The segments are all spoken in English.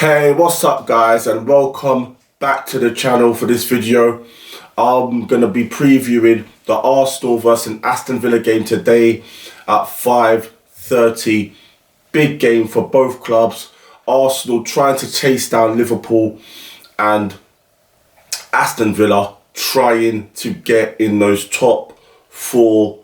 Hey, what's up guys, and welcome back to the channel. For this video I'm going to be previewing the Arsenal versus Aston Villa game today at 5:30. Big game for both clubs. Arsenal trying to chase down Liverpool and Aston Villa trying to get in those top four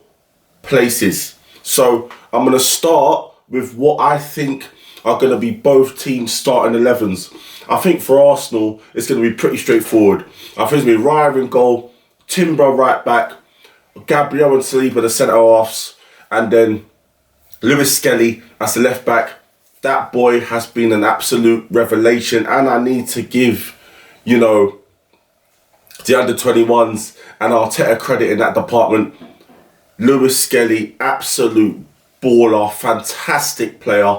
places. So I'm going to start with what I think are going to be both teams' starting 11s. I think for Arsenal, it's going to be pretty straightforward. I think it's going to be Raya in goal, Timber right back, Gabriel and Saliba the centre-halves, and then Lewis Skelly as the left back. That boy has been an absolute revelation, and I need to give, the under-21s and Arteta credit in that department. Lewis Skelly, absolute baller, fantastic player.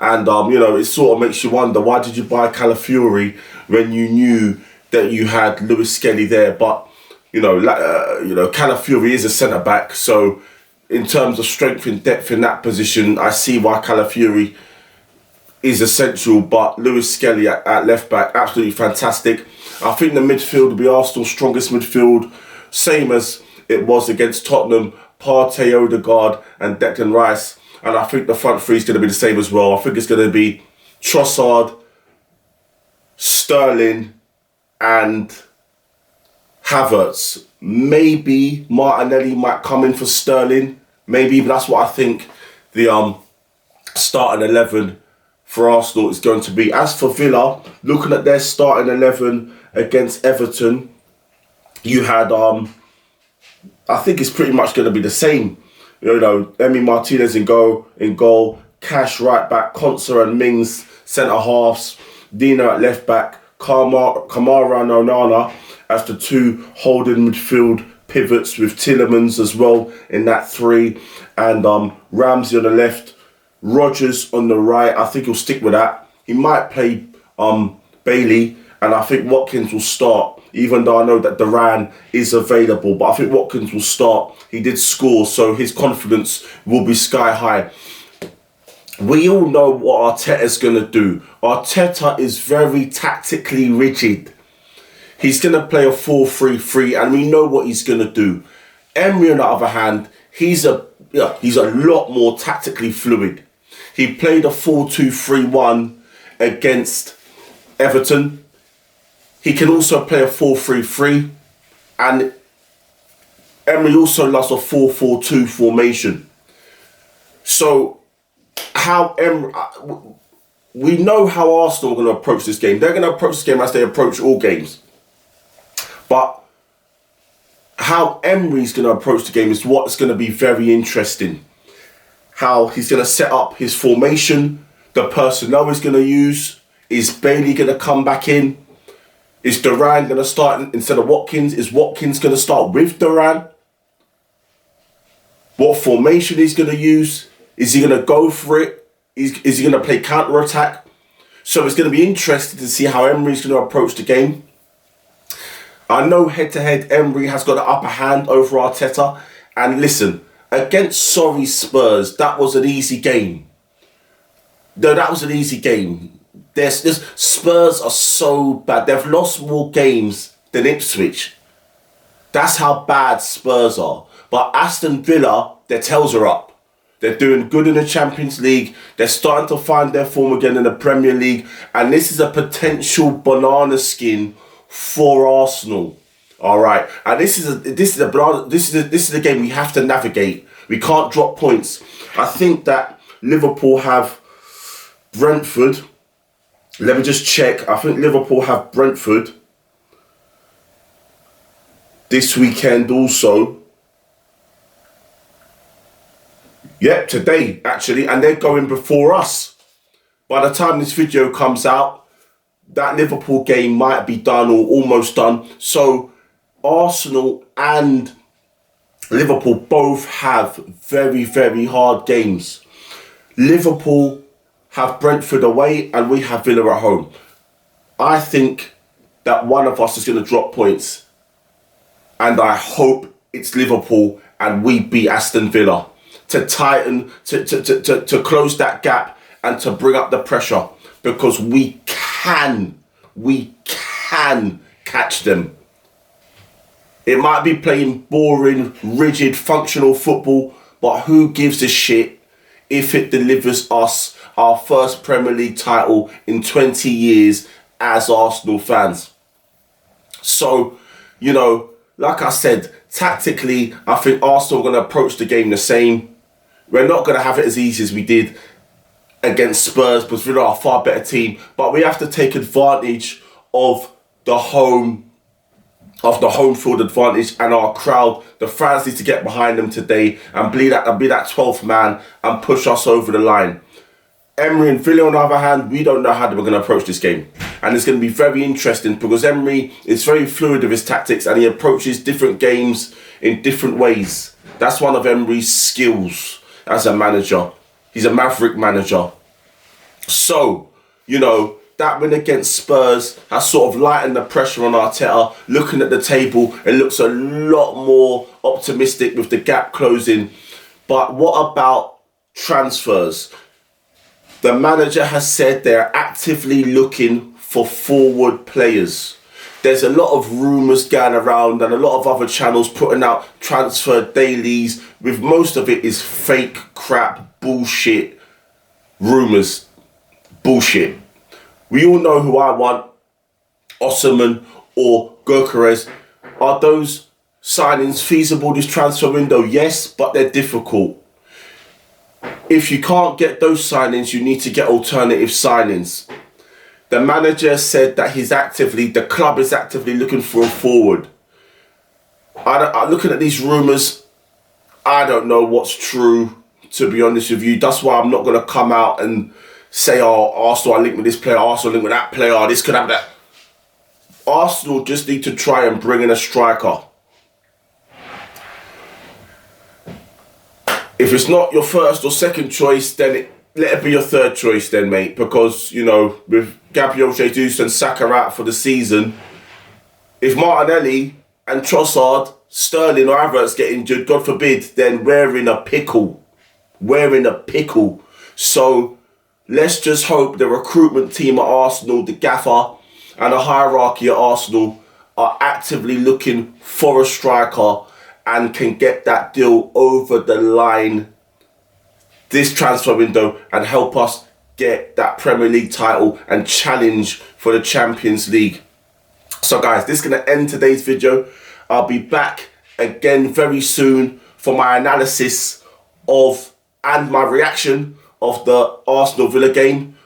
And, it sort of makes you wonder, why did you buy Calafiori when you knew that you had Lewis Skelly there? But, Calafiori is a centre-back. So, in terms of strength and depth in that position, I see why Calafiori is essential. But Lewis Skelly at left-back, absolutely fantastic. I think the midfield will be Arsenal's strongest midfield. Same as it was against Tottenham, Partey, Odegaard and Declan Rice. And I think the front three is going to be the same as well. I think it's going to be Trossard, Sterling and Havertz. Maybe Martinelli might come in for Sterling. Maybe, but that's what I think the starting 11 for Arsenal is going to be. As for Villa, looking at their starting 11 against Everton, you had, I think it's pretty much going to be the same. Emery Martinez in goal, Cash right back, Konsa and Mings centre halves, Dina at left back, Kamara and Onana as the two holding midfield pivots, with Tielemans as well in that three, and Ramsey on the left, Rodgers on the right. I think he'll stick with that. He might play Bailey, and I think Watkins will start, even though I know that Duran is available. But I think Watkins will start. He did score, so his confidence will be sky high. We all know what Arteta's going to do. Arteta is very tactically rigid. He's going to play a 4-3-3, and we know what he's going to do. Emery, on the other hand, he's a lot more tactically fluid. He played a 4-2-3-1 against Everton. He can also play a 4-3-3, and Emery also loves a 4-4-2 formation. So, we know how Arsenal are going to approach this game. They're going to approach this game as they approach all games. But how Emery's going to approach the game is what's going to be very interesting. How he's going to set up his formation, the personnel he's going to use. Is Bailey going to come back in? Is Duran going to start instead of Watkins? Is Watkins going to start with Duran? What formation he's going to use? Is he going to go for it? Is he going to play counter-attack? So it's going to be interesting to see how Emery's going to approach the game. I know head-to-head Emery has got the upper hand over Arteta. And listen, against sorry Spurs, that was an easy game. No, that was an easy game. Spurs are so bad. They've lost more games than Ipswich. That's how bad Spurs are. But Aston Villa, their tails are up. They're doing good in the Champions League. They're starting to find their form again in the Premier League. And this is a potential banana skin for Arsenal. All right. And this is the game we have to navigate. We can't drop points. I think that Liverpool have Brentford. Let me just check. I think Liverpool have Brentford this weekend also. Yep, today actually, and they're going before us. By the time this video comes out, that Liverpool game might be done or almost done. So Arsenal and Liverpool both have very, very hard games. Liverpool have Brentford away and we have Villa at home. I think that one of us is going to drop points, and I hope it's Liverpool and we beat Aston Villa to tighten, to close that gap and to bring up the pressure, because we can catch them. It might be playing boring, rigid, functional football, but who gives a shit if it delivers us our first Premier League title in 20 years as Arsenal fans? So, you know, like I said, tactically, I think Arsenal are going to approach the game the same. We're not going to have it as easy as we did against Spurs, because Villa are a far better team. But we have to take advantage of the home field advantage and our crowd. The fans need to get behind them today and be that 12th man and push us over the line. Emery and Villa, on the other hand, we don't know how we're going to approach this game. And it's going to be very interesting because Emery is very fluid with his tactics and he approaches different games in different ways. That's one of Emery's skills as a manager. He's a maverick manager. So, you know, that win against Spurs has sort of lightened the pressure on Arteta. Looking at the table, it looks a lot more optimistic with the gap closing. But what about transfers? The manager has said they're actively looking for forward players. There's a lot of rumours going around and a lot of other channels putting out transfer dailies, with most of it is fake crap, bullshit, rumours, bullshit. We all know who I want, Osimhen or Gyökeres. Are those signings feasible this transfer window? Yes, but they're difficult. If you can't get those signings, you need to get alternative signings. The manager said that the club is actively looking for a forward. Looking at these rumours, I don't know what's true, to be honest with you. That's why I'm not going to come out and say, oh, Arsenal are linked with this player, Arsenal linked with that player, this could have that. Arsenal just need to try and bring in a striker. If it's not your first or second choice, then let it be your third choice then, mate. Because, you know, with Gabriel Jesus and Saka out for the season, if Martinelli and Trossard, Sterling or Havertz get injured, God forbid, then we're in a pickle. We're in a pickle. So let's just hope the recruitment team at Arsenal, the gaffer and the hierarchy at Arsenal are actively looking for a striker and can get that deal over the line this transfer window and help us get that Premier League title and challenge for the Champions League. So guys, this is going to end today's video. I'll be back again very soon for my analysis of and my reaction of the Arsenal Villa game.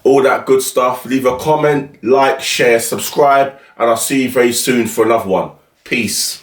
All that good stuff. Leave a comment, like, share, subscribe, and I'll see you very soon for another one. Peace.